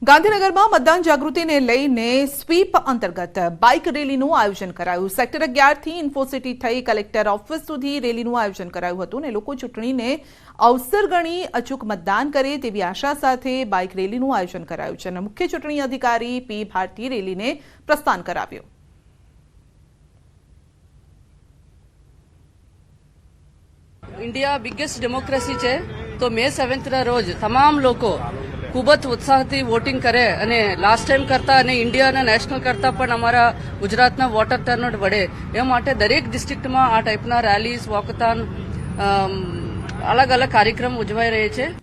ગાંધીનગરમાં મતદાન જાગૃતિને લઈને સ્વીપ અંતર્ગત બાઇક રેલીનું આયોજન કરાયું। સેક્ટર 11 થી ઇન્ફોસિટી થઈ કલેક્ટર ઓફિસ સુધી રેલીનું આયોજન કરાયું હતું અને લોકો ચૂંટણીને અવસર ગણી અચૂક મતદાન કરે તેવી આશા સાથે બાઇક રેલીનું આયોજન કરાયું છે અને મુખ્ય ચૂંટણી અધિકારી પી ભારતી રેલીને પ્રસ્થાન કરાવ્યું। इंडिया बिगेस्ट डेमोक्रेसी है तो मे 7 रोज तमाम लोग खूब ज उत्साहથી વોટિંગ કરે અને લાસ્ટ ટાઈમ કરતા અને ઇન્ડિયાના નેશનલ કરતા પણ અમારા ગુજરાતના વોટર ટર્નઆઉટ વધે એ માટે દરેક ડિસ્ટ્રિક્ટમાં આ ટાઈપના રેલીઝ વોકથોન અલગ અલગ કાર્યક્રમ ઉજવાઈ રહે છે।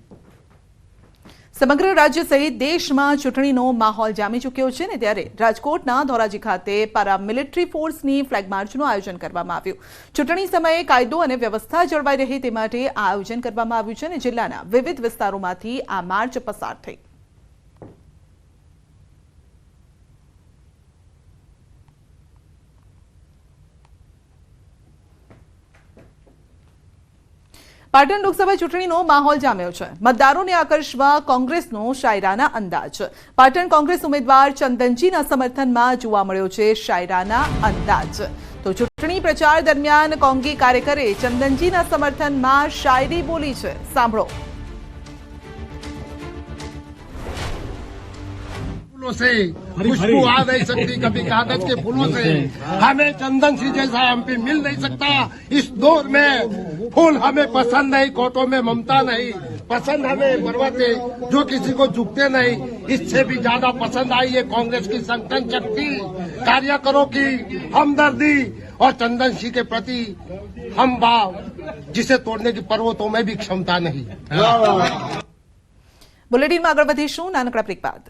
સમગ્ર રાજ્ય સહિત દેશમાં ચૂંટણીનો માહોલ જામી ચૂક્યો છે ને ત્યારે રાજકોટના ધોરાજી ખાતે પેરામિલિટરી ફોર્સની ફ્લેગ માર્ચનું આયોજન કરવામાં આવ્યું। ચૂંટણી સમયે કાયદો અને વ્યવસ્થા જળવાઈ રહે તે માટે આ આયોજન કરવામાં આવ્યું છે અને જિલ્લાના વિવિધ વિસ્તારોમાંથી આ માર્ચ પસાર થઈ। પાટણ લોકસભા ચૂંટણીનો માહોલ જામ્યો છે। મતદારોને આકર્ષવા કોંગ્રેસનો શાયરાના અંદાજ। પાટણ કોંગ્રેસ ઉમેદવાર ચંદનજીના સમર્થનમાં જોવા મળ્યો છે શાયરાના અંદાજ। તો ચૂંટણી પ્રચાર દરમિયાન કોંગી કાર્યકરે ચંદનજીના સમર્થનમાં શાયરી બોલી છે, સાંભળો। से खुशबू आ नहीं सकती कभी कागज के फूलों से, हमें चंदन सी जैसा एमपी मिल नहीं सकता इस दौर में। फूल हमें पसंद नहीं, कोटों में ममता नहीं, पसंद हमें पर्वते जो किसी को झुकते नहीं। इससे भी ज्यादा पसंद आई है कांग्रेस की संगठन शक्ति, कार्यकरों की हमदर्दी और चंदन सिंह के प्रति हम भाव जिसे तोड़ने की पर्वतों में भी क्षमता नहीं। બુલેટિનમાં આગળ વધીશું નાનકડા બ્રેક બાદ।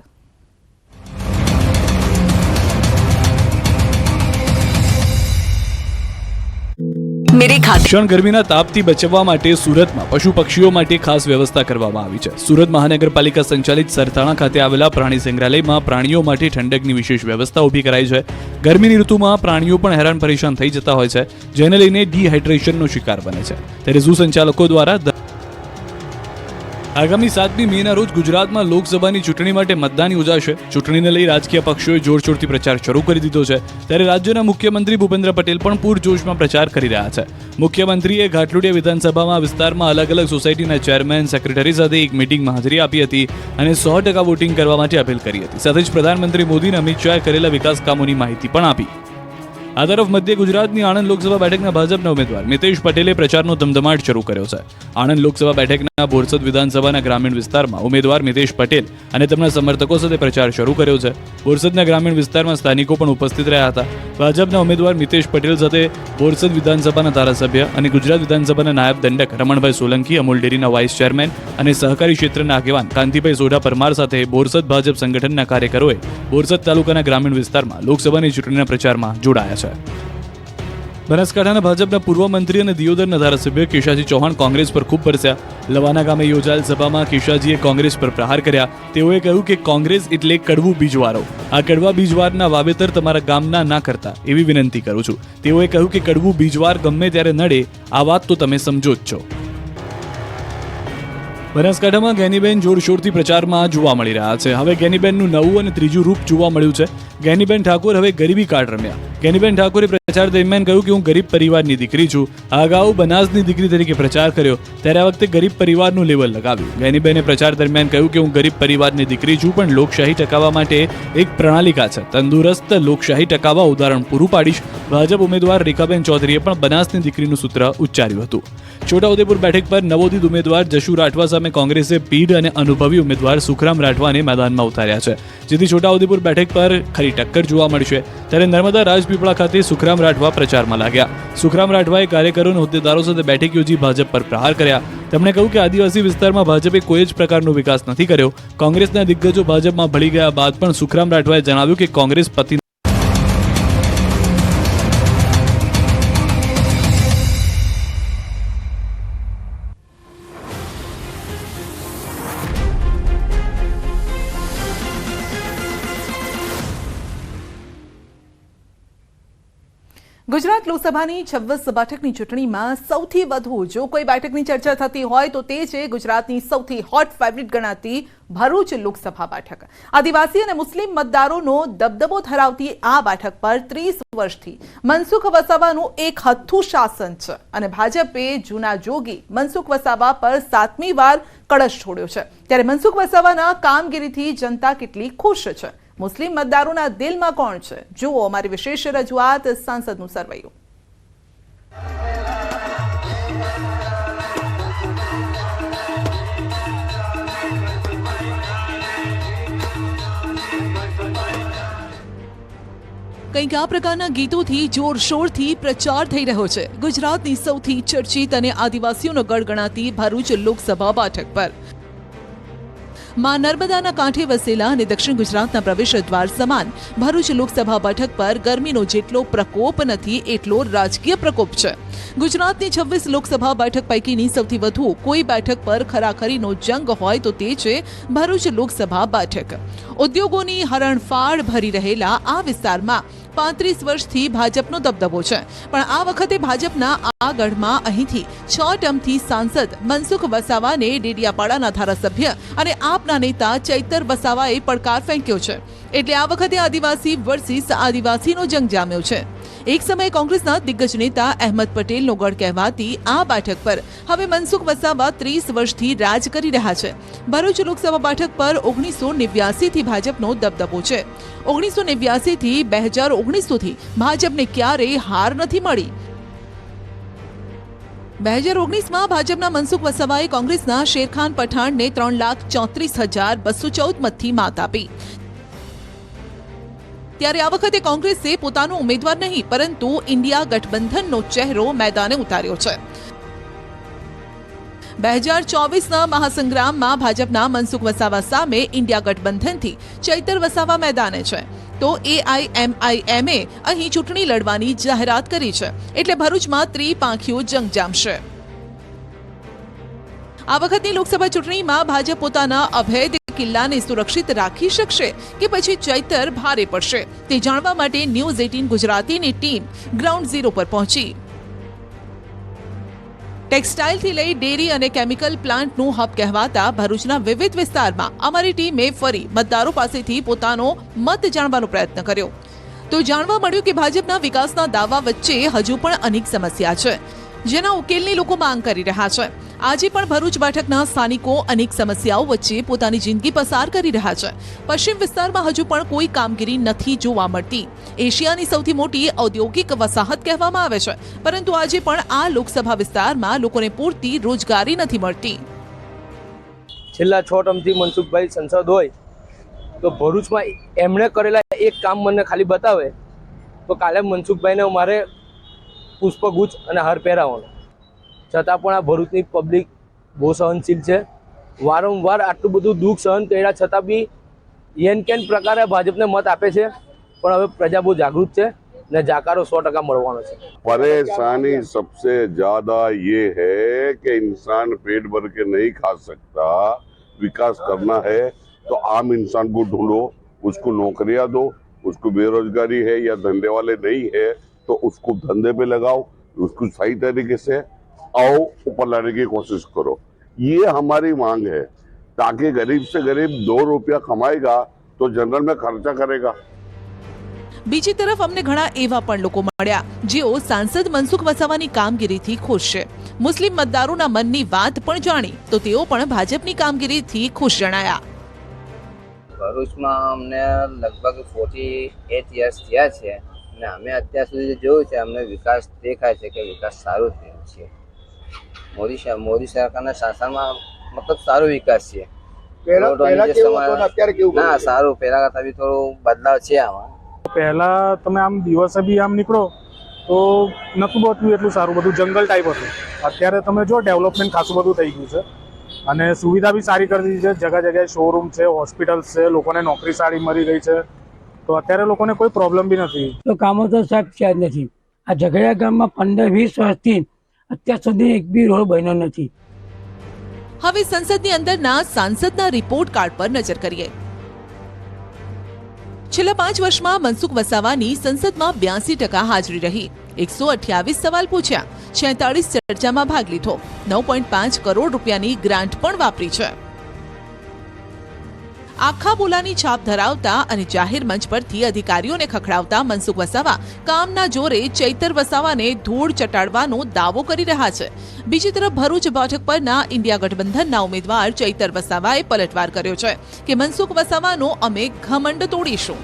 ભીષણ ગરમીના તાપથી બચવા માટે સુરતમાં પશુ પક્ષીઓ માટે ખાસ વ્યવસ્થા કરવામાં આવી છે। સુરત મહાનગરપાલિકા સંચાલિત સરથાણા ખાતે આવેલા પ્રાણી સંગ્રહાલયમાં પ્રાણીઓ માટે ઠંડકની વિશેષ વ્યવસ્થા ઊભી કરાઈ છે। ગરમીની ઋતુમાં પ્રાણીઓ પણ હેરાન પરેશાન થઈ જતા હોય છે, જેને લઈને ડિહાઇડ્રેશનનો શિકાર બને છે। ત્યારે ઝૂ સંચાલકો દ્વારા આગામી 7મી મેના રોજ ગુજરાતમાં લોકસભાની ચૂંટણી માટે મતદાન યોજાશે। ચૂંટણીને લઈ રાજકીય પક્ષોએ જોરશોરથી પ્રચાર શરૂ કરી દીધો છે। ત્યારે રાજ્યના મુખ્યમંત્રી ભૂપેન્દ્ર પટેલ પણ પૂરજોશમાં પ્રચાર કરી રહ્યા છે। મુખ્યમંત્રીએ ઘાટલોડિયા વિધાનસભામાં વિસ્તારમાં અલગ અલગ સોસાયટીના ચેરમેન સેક્રેટરી સાથે એક મિટિંગમાં હાજરી આપી હતી અને 100% વોટિંગ કરવા માટે અપીલ કરી હતી। સાથે જ પ્રધાનમંત્રી મોદીને અમિત શાહે કરેલા વિકાસ કામોની માહિતી પણ આપી। આ તરફ મધ્ય ગુજરાતની આણંદ લોકસભા બેઠકના ભાજપના ઉમેદવાર મિતેશ પટેલે પ્રચારનો ધમધમાટ શરૂ કર્યો છે। આણંદ લોકસભા બેઠકના બોરસદ વિધાનસભાના ગ્રામીણ વિસ્તારમાં ઉમેદવાર મિતેશ પટેલ અને તેમના સમર્થકો સાથે પ્રચાર શરૂ કર્યો છે। બોરસદના ગ્રામીણ વિસ્તારમાં સ્થાનિકો પણ ઉપસ્થિત રહ્યા હતા। ભાજપના ઉમેદવાર મિતેશ પટેલ સાથે બોરસદ વિધાનસભાના ધારાસભ્ય અને ગુજરાત વિધાનસભાના નાયબ દંડક રમણભાઈ સોલંકી, અમૂલ ડેરીના વાઇસ ચેરમેન અને સહકારી ક્ષેત્રના આગેવાન કાંતિભાઈ સોઢા પરમાર સાથે બોરસદ ભાજપ સંગઠનના કાર્યકરોએ બોરસદ તાલુકાના ગ્રામીણ વિસ્તારમાં લોકસભાની ચૂંટણીના પ્રચારમાં જોડાયા છે। બનાસકાંઠાના ભાજપના પૂર્વ મંત્રી અને દિયોદરના ધારાસભ્ય કેશાજી ચૌહાણ કોંગ્રેસ પર ખૂબ બરસ્યા। લવાના ગામે યોજાયેલ સભામાં કેશાજીએ કોંગ્રેસ પર પ્રહાર કર્યા। તેઓએ કહ્યું કે કોંગ્રેસ એટલે કડવું બીજવારો, આ કડવા બીજવારના વાવેતર તમારા ગામના ના કરતા એવી વિનંતી કરું છું। તેઓએ કહ્યું કે કડવું બીજવાર ગમે ત્યારે નડે આ વાત તો તમે સમજો જ છો। બનાસકાંઠામાં ગેનીબેન જોરશોરથી પ્રચારમાં જોવા મળી રહ્યા છે। હવે ગેનીબેનનું નવું અને ત્રીજું રૂપ જોવા મળ્યું છે। ગેનીબેન ઠાકોર હવે ગરીબી કાર્ડ રમ્યા। ગેનીબેન ઠાકોરે પ્રચાર દરમિયાન કહ્યું કે હું ગરીબ પરિવારની દીકરી છું। આ અગાઉ બનાસની દીકરી તરીકે પ્રચાર કર્યો, ત્યારે આ વખતે ગરીબ પરિવારનું લેવલ લગાવ્યું। ગેનીબેને પ્રચાર દરમિયાન કહ્યું કે હું ગરીબ પરિવારની દીકરી છું, પણ લોકશાહી ટકાવવા માટે એક પ્રણાલિકા છે। તંદુરસ્ત લોકશાહી ટકાવવા ઉદાહરણ પૂરું પાડીશ। ભાજપ ઉમેદવાર રેખાબેન ચૌધરીએ પણ બનાસની દીકરીનું સૂત્ર ઉચ્ચાર્યું હતું। છોટાઉદેપુર બેઠક પર નવોદિત ઉમેદવાર જશુ રાઠવા સામે કોંગ્રેસે પીઢ અને અનુભવી ઉમેદવાર સુખરામ રાઠવાને મેદાનમાં ઉતાર્યા છે, જેથી છોટાઉદેપુર બેઠક પર ખરી ટક્કર જોવા મળશે। ત્યારે નર્મદા રાજપીપળા ખાતે સુખરામ રાઠવા પ્રચારમાં લાગ્યા। સુખરામ રાઠવાએ કાર્યકરો અને હોદ્દેદારો સાથે બેઠક યોજી ભાજપ પર પ્રહાર કર્યા। તેમણે કહ્યું કે આદિવાસી વિસ્તારમાં ભાજપે કોઈ જ પ્રકારનો વિકાસ નથી કર્યો। કોંગ્રેસના દિગ્ગજો ભાજપમાં ભળી ગયા બાદ પણ સુખરામ રાઠવાએ જણાવ્યું કે કોંગ્રેસ પતિ ગુજરાત લોકસભાની 26 બેઠકની ચૂંટણીમાં સૌથી વધુ જો કોઈ બેઠકની ચર્ચા થતી હોય તો તે છે ગુજરાતની સૌથી હોટ ફેવરિટ ગણાતી ભરૂચ લોકસભા બેઠક। આદિવાસી અને મુસ્લિમ મતદારોનો દબદબો ધરાવતી આ બેઠક પર 30 વર્ષથી મનસુખ વસાવાનું એક હથ્થું શાસન છે અને ભાજપે જૂના જોગી મનસુખ વસાવા પર 7મી વાર કળશ છોડ્યો છે। ત્યારે મનસુખ વસાવાના કામગીરીથી જનતા કેટલી ખુશ છે, મુસ્લિમ મતદારોના દિલમાં કોણ છે, જુઓ અમારી વિશેષ રજૂઆત સાંસદનું સરવૈયું। કંઈક આ પ્રકારના ગીતોથી જોરશોરથી પ્રચાર થઈ રહ્યો છે ગુજરાતની સૌથી ચર્ચિત અને આદિવાસીઓનો ગઢ ગણાતી ભરૂચ લોકસભા બેઠક પર। માં નર્મદાના કાંઠે વસેલા અને દક્ષિણ ગુજરાતના પ્રવેશ દ્વાર સમાન ભરૂચ લોકસભા બેઠક પર ગરમીનો જેટલો પ્રકોપ નથી એટલો રાજકીય પ્રકોપ છે। ગુજરાતની 26 લોકસભા બેઠક પૈકીની સૌથી વધુ કોઈ બેઠક પર ખરાખરીનો જંગ હોય તો તે છે ભરૂચ લોકસભા બેઠક। ઉદ્યોગોની હરણફાળ ભરી રહેલા આ વિસ્તારમાં 35 વર્ષથી ભાજપનો દબદબો છે, પણ આ વખતે ભાજપના આ ગઢમાં અહીંથી 6 ટર્મથી સાંસદ મનસુખ વસાવાને ડેડિયાપાડાના ધારાસભ્ય અને આપના નેતા ચૈતર વસાવાએ પડકાર ફેંક્યો છે। એટલે આ વખતે આદિવાસી વર્સિસ આદિવાસીનો જંગ જામ્યો છે। એક સમયે કોંગ્રેસના દિગ્ગજ નેતા અહેમદ પટેલનો ગઢ કહેવાતી આ બેઠક પર હવે મનસુખ વસાવા 30 વર્ષથી રાજ કરી રહ્યા છે। ભરૂચ લોકસભા બેઠક પર 1989 થી ભાજપનો દબદબો છે। 1989 થી 2019 સુધી ભાજપને ક્યારેય હાર નથી મળી। 2019માં ભાજપના મનસુખ વસાવાએ કોંગ્રેસના શેરખાન પઠાણને 3,34,214 મતથી માત આપી। ત્યારે આ વખતે કોંગ્રેસે પોતાનો ઉમેદવાર નહીં પરંતુ ઇન્ડિયા ગઠબંધનનો ચહેરો મેદાને ઉતાર્યો છે। 2024ના મહાસંગ્રામમાં ભાજપના મનસુખ વસાવા સામે ઇન્ડિયા ગઠબંધનથી ચૈતર વસાવા મેદાને છે, તો AIMIMએ અહીં ચૂંટણી લડવાની જાહેરાત કરી છે। એટલે ભરૂચમાં ત્રિપાંખીયો જંગ જામશે। આ વખતની લોકસભા ચૂંટણીમાં ભાજપ પોતાના અભેદ કિલ્લાને સુરક્ષિત રાખી શકશે કે પછી ચૈતર ભારે પડશે, તે જાણવા માટે ન્યૂઝ 18 ગુજરાતીની ટીમ ગ્રાઉન્ડ ઝીરો પર પહોંચી। ટેક્સટાઇલથી લઈ ડેરી અને કેમિકલ પ્લાન્ટનું હબ કહેવાતા ભરૂચના વિવિધ વિસ્તારમાં અમારી ટીમે ફરી મતદારો પાસેથી પોતાનો મત જાણવાનો પ્રયત્ન કર્યો, તો જાણવા મળ્યું કે ભાજપના વિકાસના દાવા વચ્ચે હજુ પણ અનેક સમસ્યા છે જેના ઉકેલની લોકો માંગ કરી રહ્યા છે। આજે પણ ભરૂચ બેઠકના સ્થાનિકો અનેક સમસ્યાઓ વચ્ચે પોતાની જિંદગી પસાર કરી રહ્યા છે। પશ્ચિમ વિસ્તારમાં હજુ પણ કોઈ કામગીરી નથી જોવા મળતી। એશિયાની સૌથી મોટી ઔદ્યોગિક વસાહત કહેવામાં આવે છે, પરંતુ આજે પણ આ લોકસભા વિસ્તારમાં લોકોને પૂરતી રોજગારી નથી મળતી। છેલ્લા 6 ટર્મથી મનસુખભાઈ સંસદ હોય તો ભરૂચમાં એમણે કરેલા એક કામ મને ખાલી બતાવે તો કાલે મનસુખભાઈને મારે પુષ્પગુચ્છ અને હાર પહેરાવવાનો, છતાં પણ આ ભરૂચની પબ્લિક બહુ સહનશીલ છે। વારંવાર આટલું બધું દુઃખ સહન કર્યા છતાં બી એન કેન પ્રકારે ભાજપને મત આપે છે, પણ હવે પ્રજા બહુ જાગૃત છે ને જાકારો 100% મળવાનો છે। परेशानी सबसे ज्यादा ये है कि इंसान पेट भर के नहीं खा सकता। विकास करना है तो आम इंसान को ढूंढो, उसको नौकरियां दो। उसको बेरोजगारी है या धंधे वाले नहीं है तो उसको धंधे पे लगाओ, उसको सही तरीके से आओ ऊपर लाने की कोशिश करो। ये हमारी मांग है, ताकि गरीब से गरीब 2 रुपया कमाएगा तो जनरल में खर्चा करेगा। બીજી તરફ અમને ઘણા એવા પણ લોકો મળ્યા જેઓ સાંસદ મનસુખ વસાવાની કામગીરીથી ખુશ છે। મુસ્લિમ મતદારોના મનની વાત પણ જાણી તો તેઓ પણ ભાજપની કામગીરીથી ખુશ જણાયા। ભરૂચમાં અમને લગભગ 48 યર્સ થયા છે અને અમે અત્યાર સુધી જોયું છે અમને વિકાસ દેખાય છે કે વિકાસ સારો થયો છે। મોદી સરકારના શાસનમાં મતલબ સારો વિકાસ છે। ના સારું, પહેલા કરતા બી થોડું બદલાવ છે આમાં। પહેલા તમે આમ દિવસે બી આમ નીકળો તો નહોતું બધું એટલું સારું, બધું જંગલ ટાઈપ હતું। અત્યારે તમે જો ડેવલપમેન્ટ ખાસું બધું થઈ ગયું છે અને સુવિધા બી સારી કરી દીધી છે। જગ્યાએ શોરૂમ છે, હોસ્પિટલ્સ છે, લોકોને નોકરી સારી મળી ગઈ છે, તો અત્યારે લોકોને કોઈ પ્રોબ્લેમ બી નથી। તો કામો તો સાહેબ છે જ નથી। આ ઝઘડિયા ગામમાં 15-20 વર્ષથી અત્યાર સુધી એક બી રોડ બન્યો નથી। હવે સંસદની અંદરના સાંસદના રિપોર્ટ કાર્ડ પર નજર કરીએ। છેલ્લા 5 વર્ષમાં મનસુખ વસાવાની સંસદમાં 82% હાજરી રહી। 128 સવાલ પૂછ્યા, 46 ચર્ચામાં ભાગ લીધો, 9.5 કરોડ રૂપિયાની ગ્રાન્ટ પણ વાપરી છે. આખા બોલાની છાપ ધરાવતા અને જાહેર મંચ પરથી અધિકારીઓને ખખડાવતા મનસુખ વસાવા કામના જોરે ચૈતર વસાવાને ધૂળ ચટાડવાનો દાવો કરી રહ્યા છે. બીજી તરફ ભરૂચ બેઠક પરના ઇન્ડિયા ગઠબંધનના ઉમેદવાર ચૈતર વસાવાએ પલટવાર કર્યો છે કે મનસુખ વસાવાનો અમે ઘમંડ તોડીશું.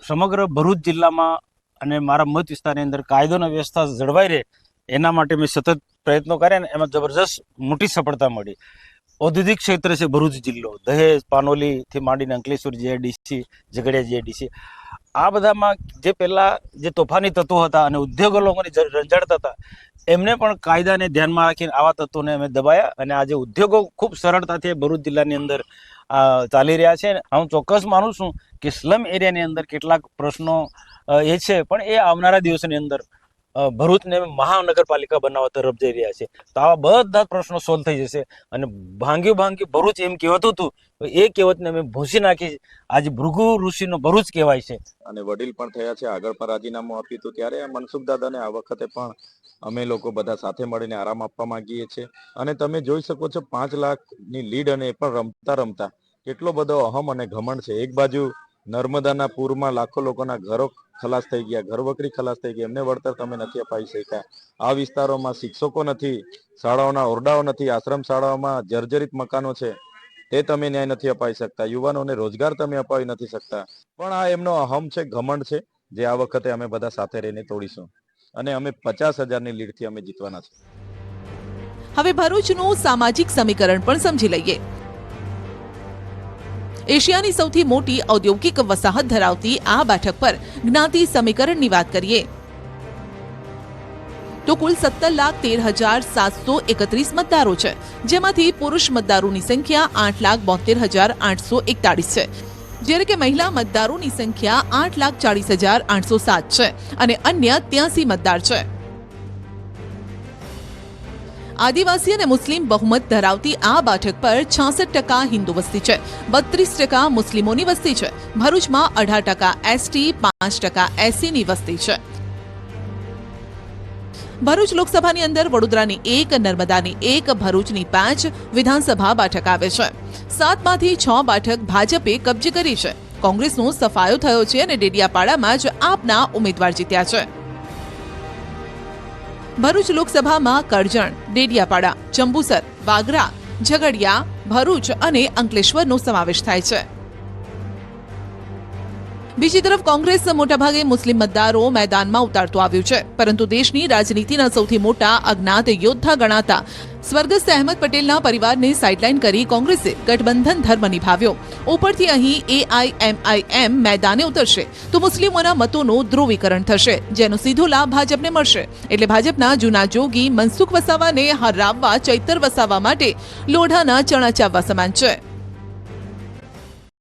સમગ્ર ભરૂચ જિલ્લામાં અને મારા મત વિસ્તારની અંદર કાયદો અને વ્યવસ્થા જળવાઈ રહે એના માટે મેં સતત પ્રયત્નો કર્યા અને એમાં જબરજસ્ત મોટી સફળતા મળી. ઔદ્યોગિક ક્ષેત્ર છે ભરૂચ જિલ્લો, દહેજ, પાનોલીથી માંડીને અંકલેશ્વર જીઆઈડીસી, ઝઘડિયા જીઆઈડીસી, આ બધામાં જે પહેલાં જે તોફાની તત્વો હતા અને ઉદ્યોગો લોકોને રંજાડતા હતા એમને પણ કાયદાને ધ્યાનમાં રાખીને આવા તત્વોને અમે દબાયા અને આજે ઉદ્યોગો ખૂબ સરળતાથી ભરૂચ જિલ્લાની અંદર ચાલી રહ્યા છે. હું ચોક્કસ માનું છું કે સ્લમ એરિયાની અંદર કેટલાક પ્રશ્નો એ છે પણ એ આવનારા દિવસોની અંદર ભરૂચને મહાનગરપાલિકા બનાવવા તરફ જઈ રહ્યા છે. તો આવા બધા પ્રશ્નો સોલ્વ થઈ જશે અને ભાંગ્યું ભરૂચ એમ કહેવાતું હતું એ કહેવતને અમે ભૂંસી નાખી. આજે ભૃગુ ઋષિનો ભરૂચ કહેવાય છે અને વડીલ પણ થયા છે. આગળ પણ રાજીનામું આપ્યું હતું ત્યારે મનસુખ દાદાને આ વખતે પણ અમે લોકો બધા સાથે મળીને આરામ આપવા માંગીએ છીએ. અને તમે જોઈ શકો છો 5 લાખની લીડ અને એ પણ રમતા કેટલો બધો અહમ અને ઘમંડ છે. એક બાજુ નર્મદાના પૂરમાં લાખો લોકોના ઘરો ખલાસ થઈ ગયા, ઘરવકરી ખલાસ થઈ ગઈ, એમને વળતર તમે નથી અપાઈ શક્યા. આ વિસ્તારોમાં શિક્ષકો નથી, શાળાઓના ઓરડાઓ નથી, આશ્રમ શાળાઓમાં જર્જરિત મકાનો છે તે તમે ન્યાય નથી અપાઈ શકતા, યુવાનોને રોજગાર તમે અપાવી નથી શકતા. પણ આ એમનો અહમ છે, ઘમંડ છે, જે આ વખતે અમે બધા સાથે રહીને તોડીશું અને અમે 50,000ની લીડથી અમે જીતવાના છે. હવે ભરૂચનું સામાજિક સમીકરણ પણ સમજી લઈએ. એશિયાની સૌથી મોટી ઔદ્યોગિક વસાહત ધરાવતી આ બેઠક પર જ્ઞાતિ સમીકરણની વાત કરીએ તો કુલ 17,13,731 મતદારો છે, જેમાંથી પુરુષ મતદારોની સંખ્યા 8,72,841 છે, જ્યારે કે મહિલા મતદારોની સંખ્યા 8,40,807 છે અને અન્ય 83 મતદાર છે. આદિવાસી અને મુસ્લિમ બહુમત ધરાવતી આ બેઠક પર 66% હિન્દુ વસ્તી છે, 32% મુસ્લિમોની વસ્તી છે. ભરૂચમાં 18% એસટી, 5% એસસીની વસ્તી છે. ભરૂચ લોકસભાની અંદર વડોદરાની 1, નર્મદાની 1, ભરૂચની 5 વિધાનસભા બેઠક આવે છે. 7માંથી 6 બેઠક ભાજપે કબજે કરી છે. કોંગ્રેસનો સફાયો થયો છે અને ડેડિયાપાડામાં જ આપના ઉમેદવાર જીત્યા છે. ભરૂચ લોકસભામાં કરજણ, ડેડિયાપાડા, જંબુસર, વાગરા, ઝઘડિયા, ભરૂચ અને અંકલેશ્વરનો સમાવેશ થાય છે. બીજી તરફ કોંગ્રેસ મોટાભાગે મુસ્લિમ મતદારો મેદાનમાં ઉતારતો આવ્યું છે, પરંતુ દેશની રાજનીતિના સૌથી મોટા અજ્ઞાત યોદ્ધા ગણાતા સ્વર્ગસ્થ અહેમદ પટેલના પરિવારને સાઇડલાઇન કરી કોંગ્રેસે ગઠબંધન ધર્મ નિભાવ્યો. ઉપરથી અહીં AIMIM મેદાને ઉતરશે તો મુસ્લિમોના મતોનું ધ્રુવીકરણ થશે, જેનો સીધો લાભ ભાજપને મળશે. એટલે ભાજપના જૂના જોગી મનસુખ વસાવાને હરાવવા ચૈતર વસાવા માટે લોઢાના ચણા ચાવવા સમાન છે.